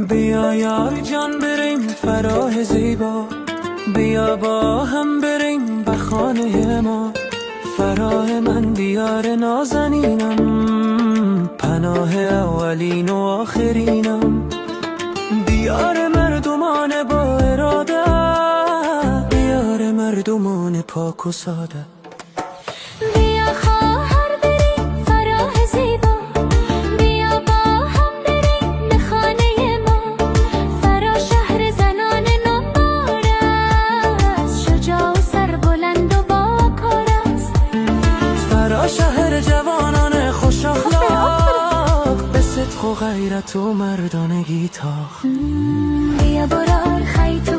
بیا یار جان بریم فراه زیبا، بیا با هم بریم به خانه ما. فراه من دیار نازنینم، پناه اولین و آخرینم. دیار مردمان با اراده، دیار مردمان پاک و ساده. بیا خواهر بریم فراه زیبا، بیا با هم بریم به خانه ما. فرا شهر زنان نامدار است، شجاع و سربلند و باکار است. فرا شهر جوانان خوش اخلاق، به صدق و غیرت و مردانگی تاخت. بیا برار خیط